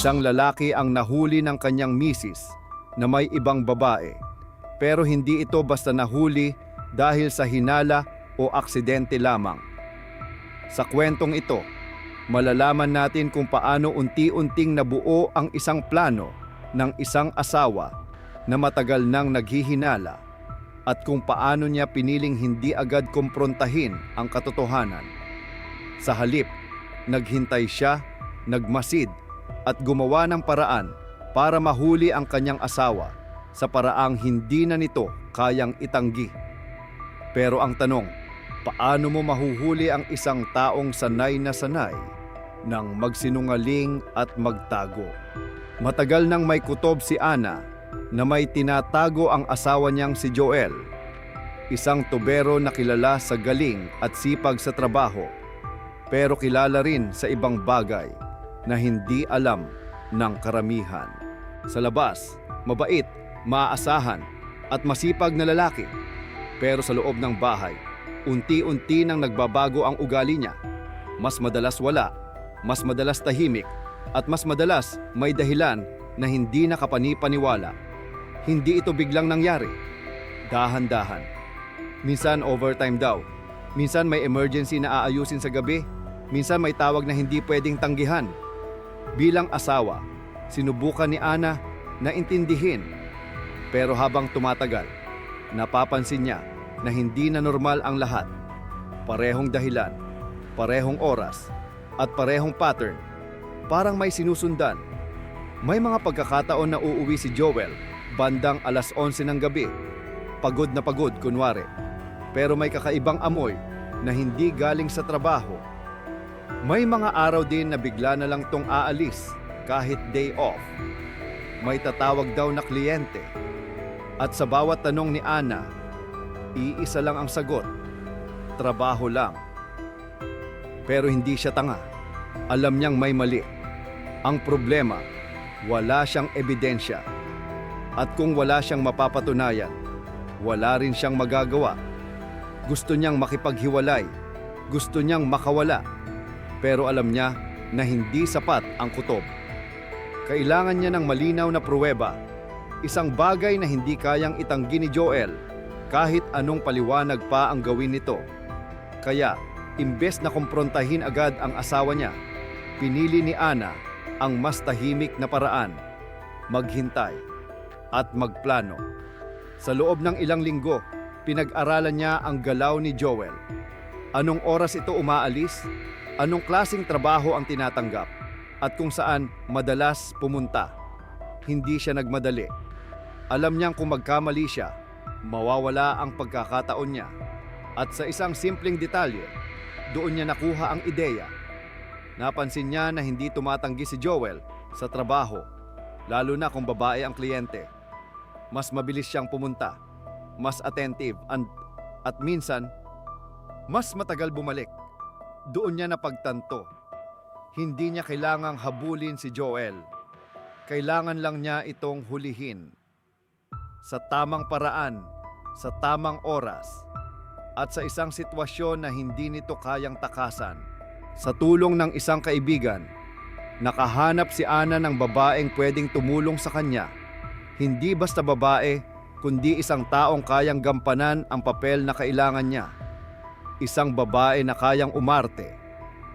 Isang lalaki ang nahuli ng kanyang misis na may ibang babae. Pero hindi ito basta nahuli dahil sa hinala o aksidente lamang. Sa kwentong ito, malalaman natin kung paano unti-unting nabuo ang isang plano ng isang asawa na matagal nang naghihinala at kung paano niya piniling hindi agad kumprontahin ang katotohanan. Sa halip, naghintay siya, nagmasid at gumawa ng paraan para mahuli ang kanyang asawa sa paraang hindi na nito kayang itanggi. Pero ang tanong, paano mo mahuhuli ang isang taong sanay na sanay ng magsinungaling at magtago? Matagal nang may kutob si Ana na may tinatago ang asawa niyang si Joel, isang tubero na kilala sa galing at sipag sa trabaho, pero kilala rin sa ibang bagay na hindi alam ng karamihan. Sa labas, mabait, maaasahan at masipag na lalaki, pero sa loob ng bahay, unti-unti nang nagbabago ang ugali niya. Mas madalas wala, mas madalas tahimik, at mas madalas may dahilan na hindi nakapani-paniwala. Hindi ito biglang nangyari. Dahan-dahan. Minsan overtime daw. Minsan may emergency na aayusin sa gabi. Minsan may tawag na hindi pwedeng tanggihan. Bilang asawa, sinubukan ni Ana na intindihin. Pero habang tumatagal, napapansin niya na hindi na normal ang lahat. Parehong dahilan, parehong oras, at parehong pattern. Parang may sinusundan. May mga pagkakataon na uuwi si Joel bandang alas 11 ng gabi. Pagod na pagod kunwari. Pero may kakaibang amoy na hindi galing sa trabaho. May mga araw din na bigla na lang tong aalis kahit day off. May tatawag daw na kliyente. At sa bawat tanong ni Ana, iisa lang ang sagot. Trabaho lang. Pero hindi siya tanga. Alam niyang may mali. Ang problema, wala siyang ebidensya. At kung wala siyang mapapatunayan, wala rin siyang magagawa. Gusto niyang makipaghiwalay. Gusto niyang makawala. Pero alam niya na hindi sapat ang kutob. Kailangan niya ng malinaw na pruweba. Isang bagay na hindi kayang itanggi ni Joel kahit anong paliwanag pa ang gawin nito. Kaya, imbes na kumprontahin agad ang asawa niya, pinili ni Ana ang mas tahimik na paraan, maghintay at magplano. Sa loob ng ilang linggo, pinag-aralan niya ang galaw ni Joel. Anong oras ito umaalis? Anong klaseng trabaho ang tinatanggap? At kung saan madalas pumunta? Hindi siya nagmadali. Alam niyang kung magkamali siya, mawawala ang pagkakataon niya. At sa isang simpleng detalye, doon niya nakuha ang ideya. Napansin niya na hindi tumatanggi si Joel sa trabaho, lalo na kung babae ang kliyente. Mas mabilis siyang pumunta, mas attentive, at minsan, mas matagal bumalik. Doon niya napagtanto. Hindi niya kailangang habulin si Joel. Kailangan lang niya itong hulihin. Sa tamang paraan, sa tamang oras, at sa isang sitwasyon na hindi nito kayang takasan. Sa tulong ng isang kaibigan, nakahanap si Ana ng babaeng pwedeng tumulong sa kanya. Hindi basta babae, kundi isang taong kayang gampanan ang papel na kailangan niya. Isang babae na kayang umarte,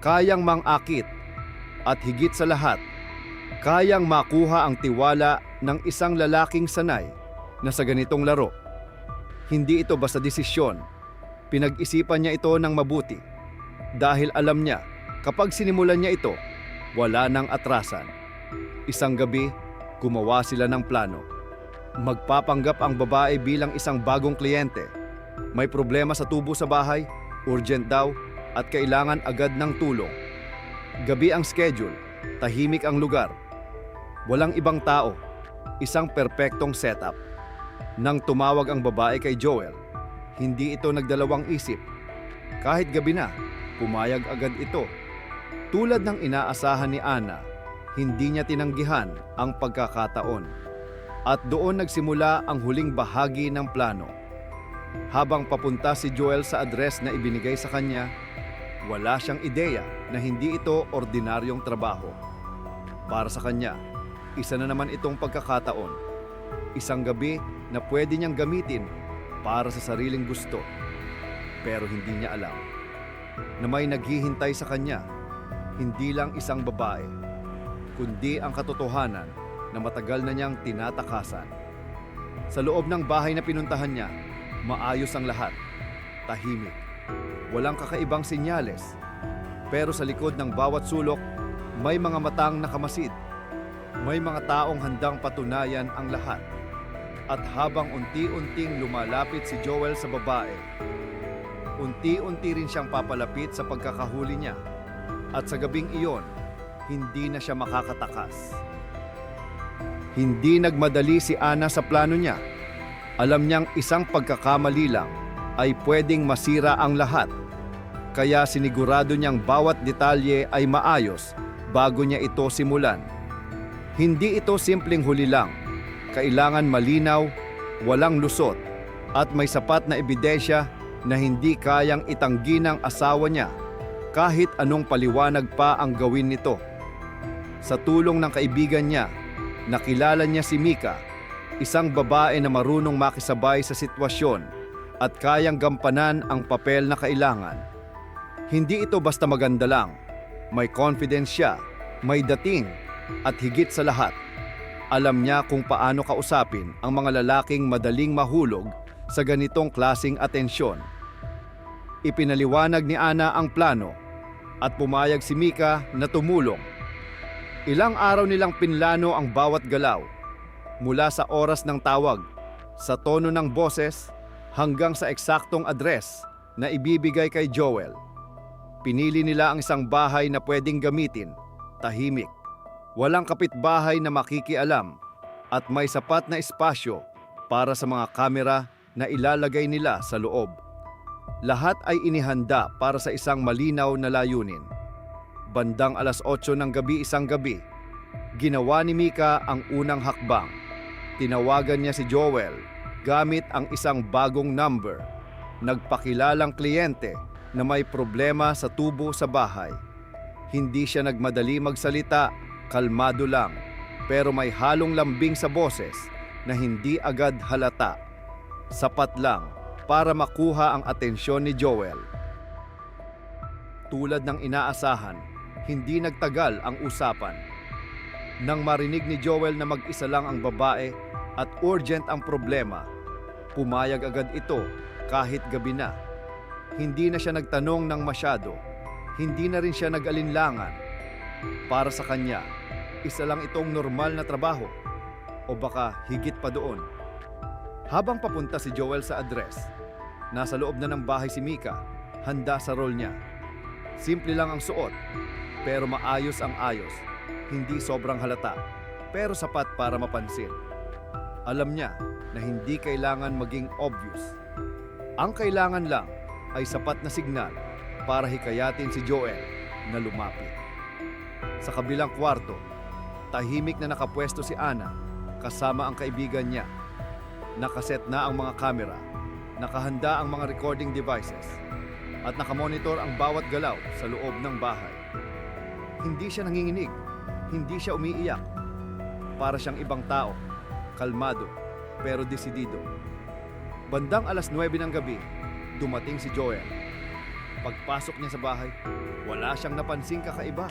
kayang mangakit, at higit sa lahat, kayang makuha ang tiwala ng isang lalaking sanay na sa ganitong laro. Hindi ito basta desisyon. Pinag-isipan niya ito ng mabuti. Dahil alam niya, kapag sinimulan niya ito, wala nang atrasan. Isang gabi, gumawa sila ng plano. Magpapanggap ang babae bilang isang bagong kliyente. May problema sa tubo sa bahay, urgent daw, at kailangan agad ng tulong. Gabi ang schedule, tahimik ang lugar. Walang ibang tao, isang perpektong setup. Nang tumawag ang babae kay Joel, hindi ito nagdalawang isip. Kahit gabi na, pumayag agad ito. Tulad ng inaasahan ni Ana, hindi niya tinanggihan ang pagkakataon. At doon nagsimula ang huling bahagi ng plano. Habang papunta si Joel sa address na ibinigay sa kanya, wala siyang ideya na hindi ito ordinaryong trabaho. Para sa kanya, isa na naman itong pagkakataon. Isang gabi na pwede niyang gamitin para sa sariling gusto. Pero hindi niya alam na may naghihintay sa kanya, hindi lang isang babae, kundi ang katotohanan na matagal na niyang tinatakasan. Sa loob ng bahay na pinuntahan niya, maayos ang lahat, tahimik, walang kakaibang senyales. Pero sa likod ng bawat sulok, may mga matang nakamasid. May mga taong handang patunayan ang lahat. At habang unti-unting lumalapit si Joel sa babae, unti-unti rin siyang papalapit sa pagkakahuli niya. At sa gabing iyon, hindi na siya makakatakas. Hindi nagmadali si Ana sa plano niya. Alam niyang isang pagkakamali lang ay pwedeng masira ang lahat. Kaya sinigurado niyang bawat detalye ay maayos bago niya ito simulan. Hindi ito simpleng huli lang. Kailangan malinaw, walang lusot, at may sapat na ebidensya na hindi kayang itanggi ng asawa niya kahit anong paliwanag pa ang gawin nito. Sa tulong ng kaibigan niya, nakilala niya si Mika, isang babae na marunong makisabay sa sitwasyon at kayang gampanan ang papel na kailangan. Hindi ito basta maganda lang. May confidence siya, may dating, at higit sa lahat, alam niya kung paano kausapin ang mga lalaking madaling mahulog sa ganitong klasing atensyon. Ipinaliwanag ni Ana ang plano at pumayag si Mika na tumulong. Ilang araw nilang pinlano ang bawat galaw, mula sa oras ng tawag, sa tono ng boses, hanggang sa eksaktong address na ibibigay kay Joel. Pinili nila ang isang bahay na pwedeng gamitin, tahimik, walang kapitbahay na makikialam, at may sapat na espasyo para sa mga kamera na ilalagay nila sa loob. Lahat ay inihanda para sa isang malinaw na layunin. Bandang 8:00 ng gabi isang gabi, ginawa ni Mika ang unang hakbang. Tinawagan niya si Joel gamit ang isang bagong number. Nagpakilalang kliyente na may problema sa tubo sa bahay. Hindi siya nagmadali magsalita, kalmado lang, pero may halong lambing sa boses na hindi agad halata. Sapat lang para makuha ang atensyon ni Joel. Tulad ng inaasahan, hindi nagtagal ang usapan. Nang marinig ni Joel na mag-isa lang ang babae at urgent ang problema, pumayag agad ito kahit gabi na. Hindi na siya nagtanong ng masyado, hindi na rin siya nag-alinlangan. Para sa kanya, isa lang itong normal na trabaho, o baka higit pa doon. Habang papunta si Joel sa address, nasa loob na ng bahay si Mika, handa sa role niya. Simple lang ang suot, pero maayos ang ayos. Hindi sobrang halata, pero sapat para mapansin. Alam niya na hindi kailangan maging obvious. Ang kailangan lang ay sapat na signal para hikayatin si Joel na lumapit. Sa kabilang kwarto, tahimik na nakapwesto si Ana kasama ang kaibigan niya. Nakaset na ang mga kamera, nakahanda ang mga recording devices, at nakamonitor ang bawat galaw sa loob ng bahay. Hindi siya nanginginig, hindi siya umiiyak. Para siyang ibang tao, kalmado pero desidido. Bandang 9:00 ng gabi, dumating si Joel. Pagpasok niya sa bahay, wala siyang napansing kakaiba.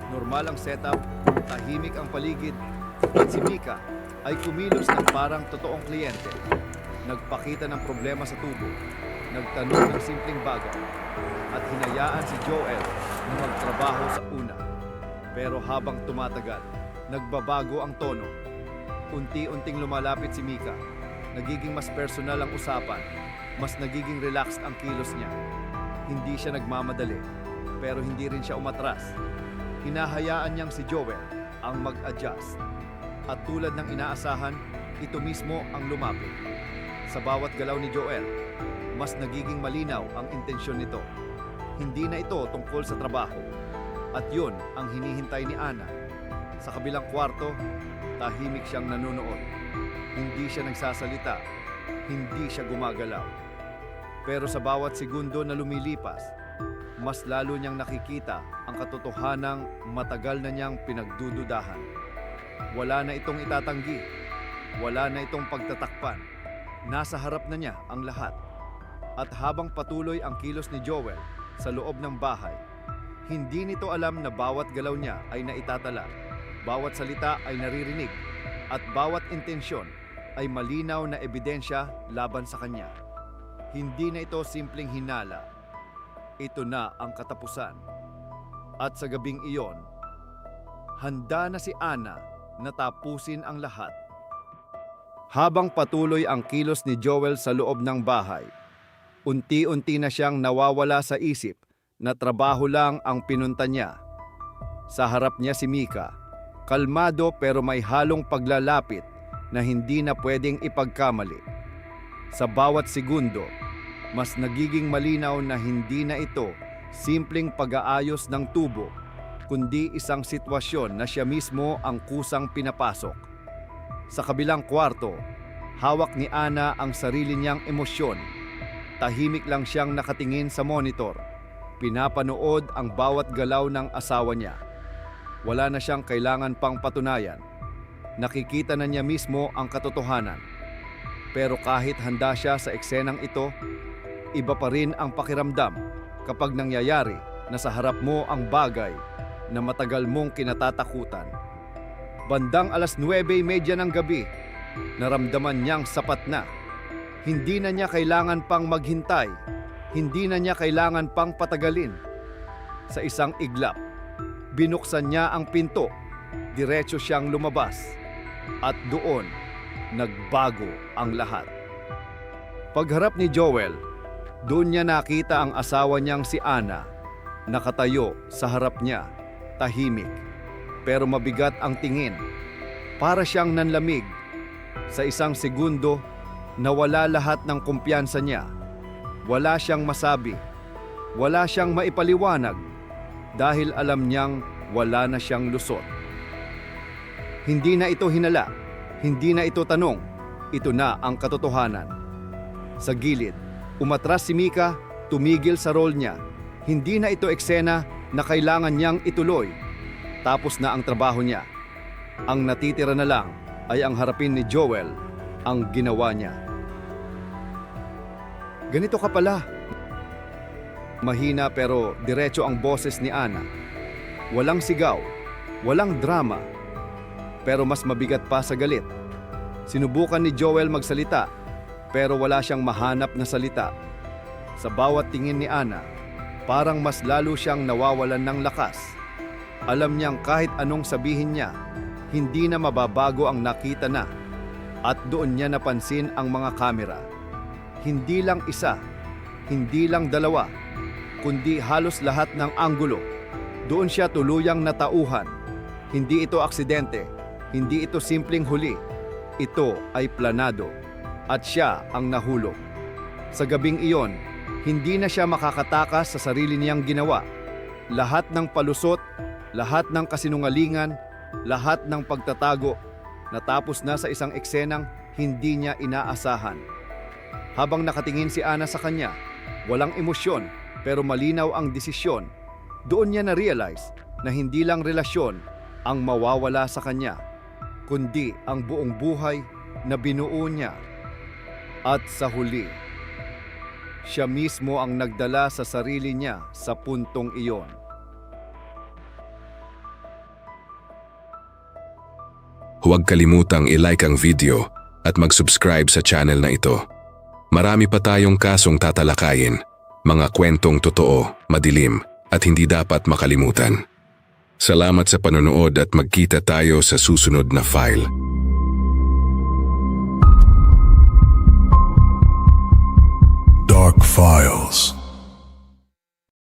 Normal ang setup, tahimik ang paligid, at si Mika ay kumilos ng parang totoong kliyente. Nagpakita ng problema sa tubo, nagtanong ng simpleng bagay, at hinayaan si Joel na magtrabaho sa una. Pero habang tumatagal, nagbabago ang tono. Unti-unting lumalapit si Mika. Nagiging mas personal ang usapan, mas nagiging relaxed ang kilos niya. Hindi siya nagmamadali, pero hindi rin siya umatras. Hinahayaan niyang si Joel ang mag-adjust. At tulad ng inaasahan, ito mismo ang lumapit. Sa bawat galaw ni Joel, mas nagiging malinaw ang intensyon nito. Hindi na ito tungkol sa trabaho. At yun ang hinihintay ni Ana. Sa kabilang kwarto, tahimik siyang nanonood. Hindi siya nagsasalita, hindi siya gumagalaw. Pero sa bawat segundo na lumilipas, mas lalo niyang nakikita ang katotohanang matagal na niyang pinagdududahan. Wala na itong itatanggi, wala na itong pagtatakpan. Nasa harap na niya ang lahat. At habang patuloy ang kilos ni Joel sa loob ng bahay, hindi nito alam na bawat galaw niya ay naitatala, bawat salita ay naririnig, at bawat intensyon ay malinaw na ebidensya laban sa kanya. Hindi na ito simpleng hinala. Ito na ang katapusan. At sa gabing iyon, handa na si Ana na tapusin ang lahat. Habang patuloy ang kilos ni Joel sa loob ng bahay, unti-unti na siyang nawawala sa isip na trabaho lang ang pinunta niya. Sa harap niya si Mika, kalmado pero may halong paglalapit na hindi na pwedeng ipagkamali. Sa bawat segundo, mas nagiging malinaw na hindi na ito simpleng pag-aayos ng tubo, kundi isang sitwasyon na siya mismo ang kusang pinapasok. Sa kabilang kwarto, hawak ni Ana ang sarili niyang emosyon. Tahimik lang siyang nakatingin sa monitor. Pinapanood ang bawat galaw ng asawa niya. Wala na siyang kailangan pang patunayan. Nakikita na niya mismo ang katotohanan. Pero kahit handa siya sa eksenang ito, iba pa rin ang pakiramdam kapag nangyayari na sa harap mo ang bagay na matagal mong kinatatakutan. Bandang 9:30 ng gabi, naramdaman niyang sapat na. Hindi na niya kailangan pang maghintay. Hindi na niya kailangan pang patagalin. Sa isang iglap, binuksan niya ang pinto. Diretso siyang lumabas. At doon, nagbago ang lahat. Pagharap ni Joel, doon niya nakita ang asawa niyang si Ana, nakatayo sa harap niya, tahimik, pero mabigat ang tingin. Para siyang nanlamig. Sa isang segundo, nawala lahat ng kumpiyansa niya. Wala siyang masabi. Wala siyang maipaliwanag dahil alam niyang wala na siyang lusot. Hindi na ito hinala. Hindi na ito tanong. Ito na ang katotohanan. Sa gilid, umatras si Mika, tumigil sa role niya. Hindi na ito eksena na kailangan niyang ituloy. Tapos na ang trabaho niya. Ang natitira na lang ay ang harapin ni Joel ang ginawa niya. Ganito ka pala. Mahina pero diretso ang boses ni Ana. Walang sigaw, walang drama, pero mas mabigat pa sa galit. Sinubukan ni Joel magsalita, pero wala siyang mahanap na salita. Sa bawat tingin ni Ana, parang mas lalo siyang nawawalan ng lakas. Alam niyang kahit anong sabihin niya, hindi na mababago ang nakita na. At doon niya napansin ang mga kamera. Hindi lang isa, hindi lang dalawa, kundi halos lahat ng anggulo. Doon siya tuluyang natauhan. Hindi ito aksidente, hindi ito simpleng huli. Ito ay planado. At siya ang nahulog. Sa gabing iyon, hindi na siya makakatakas sa sarili niyang ginawa. Lahat ng palusot, lahat ng kasinungalingan, lahat ng pagtatago, natapos na sa isang eksenang hindi niya inaasahan. Habang nakatingin si Ana sa kanya, walang emosyon pero malinaw ang desisyon. Doon niya na-realize na hindi lang relasyon ang mawawala sa kanya, kundi ang buong buhay na binuo niya. At sa huli, siya mismo ang nagdala sa sarili niya sa puntong iyon. Huwag kalimutang i-like ang video at mag-subscribe sa channel na ito. Marami pa tayong kasong tatalakayin, mga kwentong totoo, madilim at hindi dapat makalimutan. Salamat sa panonood at magkita tayo sa susunod na file. Dark File.